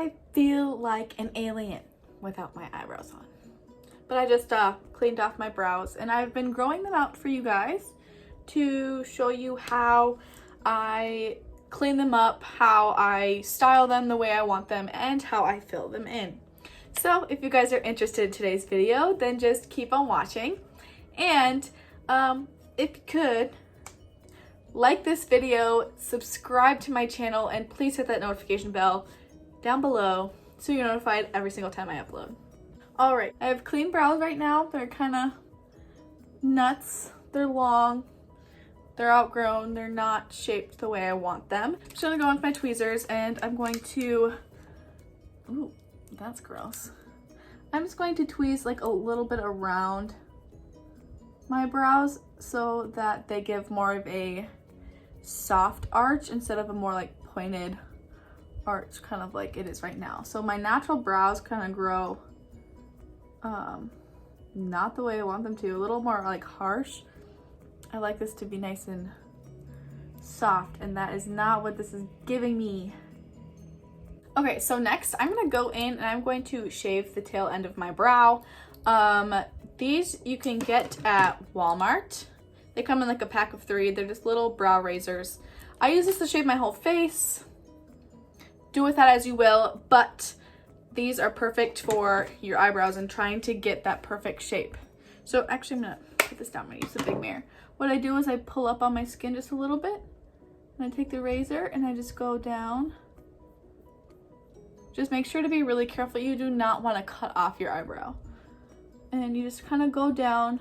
I feel like an alien without my eyebrows on. But I just cleaned off my brows and I've been growing them out for you guys to show you how I clean them up, how I style them the way I want them, and how I fill them in. So if you guys are interested in today's video, then just keep on watching. And if you could, like this video, subscribe to my channel, and please hit that notification bell down below so you're notified every single time I upload. Alright, I have clean brows right now. They're kind of nuts. They're long. They're outgrown. They're not shaped the way I want them. I'm just going to go with my tweezers and I'm going to... Ooh, that's gross. I'm just going to tweeze like a little bit around my brows so that they give more of a soft arch instead of a more like pointed arch, kind of like it is right now. So my natural brows kind of grow not the way I want them to, a little more like harsh. I like this to be nice and soft, and that is not what this is giving me. Okay, so next I'm gonna go in and I'm going to shave the tail end of my brow. These you can get at Walmart. They come in like a pack of 3. They're just little brow razors. I use this to shave my whole face. Do with that as you will, but these are perfect for your eyebrows and trying to get that perfect shape. So actually I'm gonna put this down. I'm gonna use the big mirror. What I do is I pull up on my skin just a little bit, and I take the razor and I just go down. Just make sure to be really careful. You do not want to cut off your eyebrow. And you just kind of go down,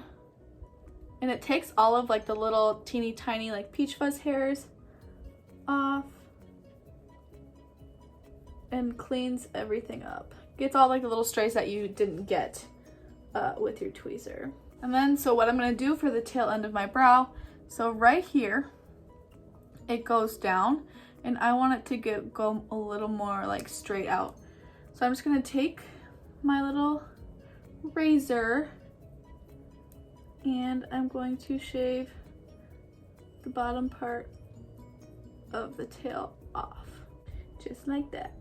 and it takes all of like the little teeny tiny like peach fuzz hairs off and cleans everything up. Gets all like the little strays that you didn't get with your tweezer. And then, so what I'm gonna do for the tail end of my brow, so right here, it goes down, and I want it to go a little more like straight out. So I'm just gonna take my little razor and I'm going to shave the bottom part of the tail off, just like that.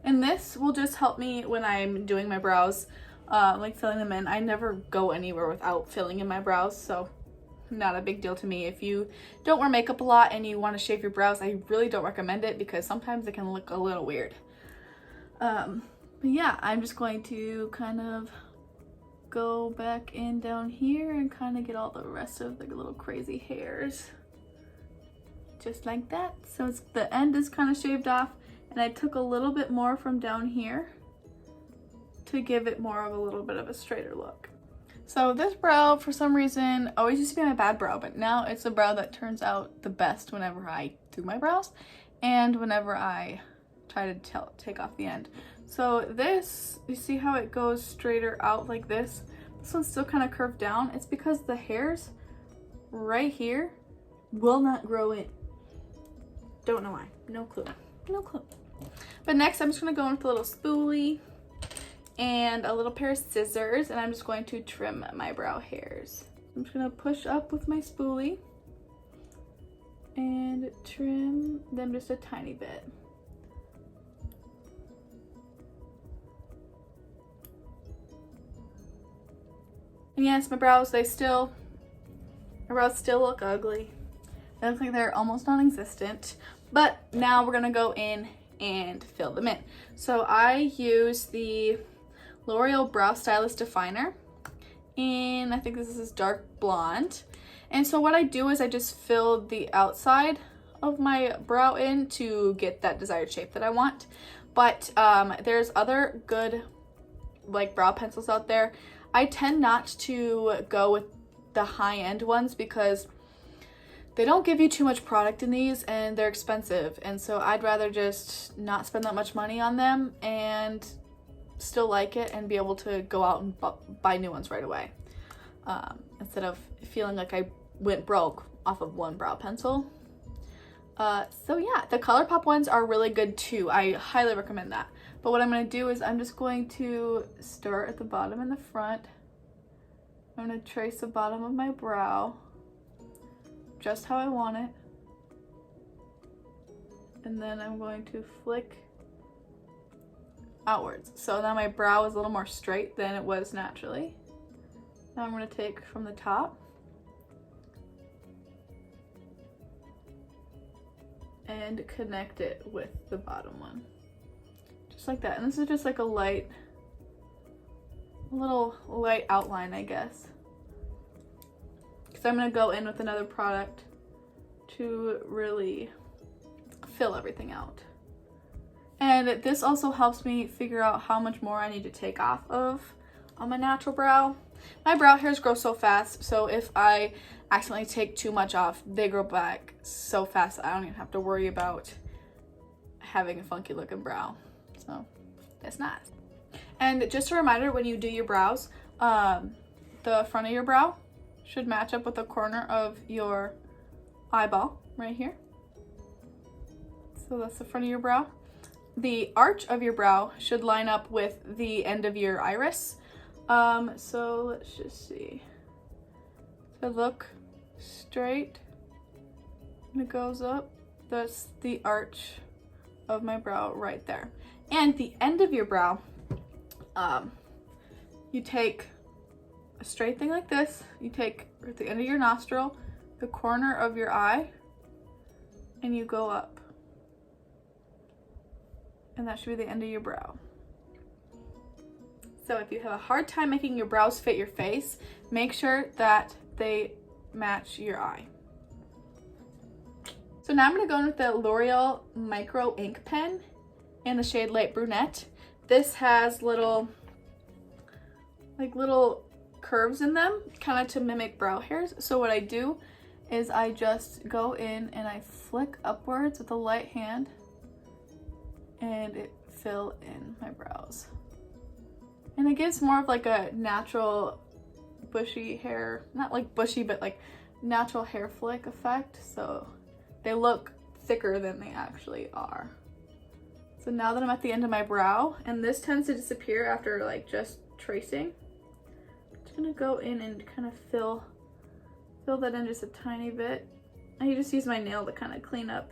And this will just help me when I'm doing my brows, like filling them in. I never go anywhere without filling in my brows, so not a big deal to me. If you don't wear makeup a lot and you want to shave your brows, I really don't recommend it because sometimes it can look a little weird. But yeah, I'm just going to kind of go back in down here and kind of get all the rest of the little crazy hairs. Just like that. So it's, the end is kind of shaved off, and I took a little bit more from down here to give it more of a little bit of a straighter look. So this brow, for some reason, always used to be my bad brow, but now it's a brow that turns out the best whenever I do my brows and whenever I try to take off the end. So this, you see how it goes straighter out like this? This one's still kind of curved down. It's because the hairs right here will not grow in. Don't know why. No clue. No clue. But next I'm just going to go in with a little spoolie and a little pair of scissors, and I'm just going to trim my brow hairs. I'm just going to push up with my spoolie and trim them just a tiny bit. And yes, my brows still look ugly. They look like they're almost non-existent, but now we're gonna go in and fill them in. So I use the L'Oreal Brow Stylist Definer, and I think this is dark blonde. And so what I do is I just fill the outside of my brow in to get that desired shape that I want. But there's other good like brow pencils out there. I tend not to go with the high-end ones because they don't give you too much product in these and they're expensive, and so I'd rather just not spend that much money on them and still like it and be able to go out and buy new ones right away, instead of feeling like I went broke off of one brow pencil. So yeah, the ColourPop ones are really good too. I highly recommend that. But what I'm going to do is I'm just going to start at the bottom and the front. I'm going to trace the bottom of my brow just how I want it. and then I'm going to flick outwards. So now my brow is a little more straight than it was naturally. Now I'm going to take from the top and connect it with the bottom one. Just like that. And this is just like a little light outline, I guess. Because I'm going to go in with another product to really fill everything out. And this also helps me figure out how much more I need to take off of on my natural brow. My brow hairs grow so fast, so if I accidentally take too much off, they grow back so fast I don't even have to worry about having a funky looking brow. So that's nice. And just a reminder, when you do your brows, the front of your brow should match up with the corner of your eyeball right here. So that's the front of your brow. The arch of your brow should line up with the end of your iris. So let's just see. So look straight and it goes up. That's the arch of my brow right there. And the end of your brow, you take a straight thing like this. You take at the end of your nostril, the corner of your eye, and you go up. And that should be the end of your brow. So if you have a hard time making your brows fit your face, make sure that they match your eye. So now I'm going to go in with the L'Oreal Micro Ink Pen in the shade Light Brunette. This has little curves in them, kind of to mimic brow hairs. So what I do is I just go in and I flick upwards with a light hand and it fill in my brows. And it gives more of like a natural bushy hair, not like bushy, but like natural hair flick effect. So they look thicker than they actually are. So now that I'm at the end of my brow, and this tends to disappear after like just tracing, I'm just gonna go in and kind of fill that in just a tiny bit. I just use my nail to kind of clean up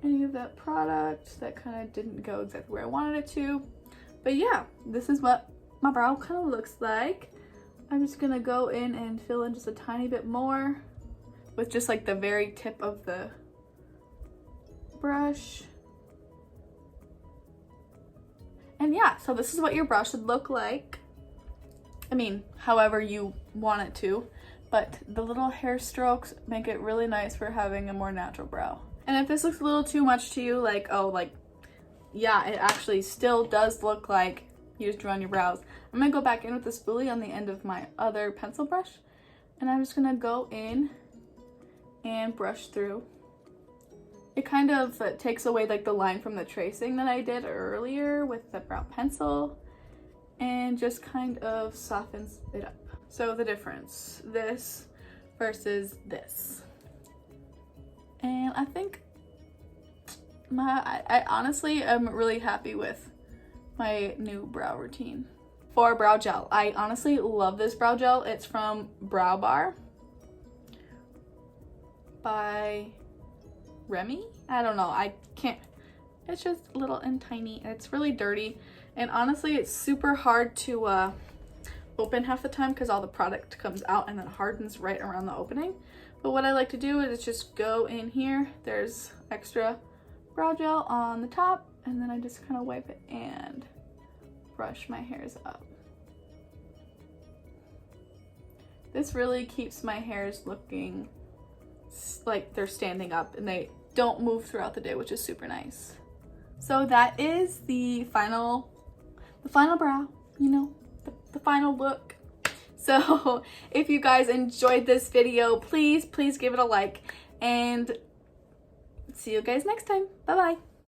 any of that product that kind of didn't go exactly where I wanted it to. But yeah, this is what my brow kind of looks like. I'm just gonna go in and fill in just a tiny bit more with just like the very tip of the brush. And yeah, so this is what your brow should look like. I mean, however you want it to, but the little hair strokes make it really nice for having a more natural brow. And if this looks a little too much to you, like, oh, like, yeah, it actually still does look like you just drew on your brows, I'm gonna go back in with the spoolie on the end of my other pencil brush, and I'm just gonna go in and brush through. It kind of takes away like the line from the tracing that I did earlier with the brow pencil and just kind of softens it up. So the difference, this versus this. And I think I honestly am really happy with my new brow routine. For brow gel, I honestly love this brow gel. It's from Brow Bar by Remy. I don't know, I can't, it's just little and tiny and it's really dirty, and honestly it's super hard to open half the time because all the product comes out and then hardens right around the opening. But what I like to do is just go in here, there's extra brow gel on the top, and then I just kind of wipe it and brush my hairs up. This really keeps my hairs looking like they're standing up and they don't move throughout the day, which is super nice. So that is the final brow, you know, the final look. So if you guys enjoyed this video, please give it a like, and see you guys next time. Bye bye.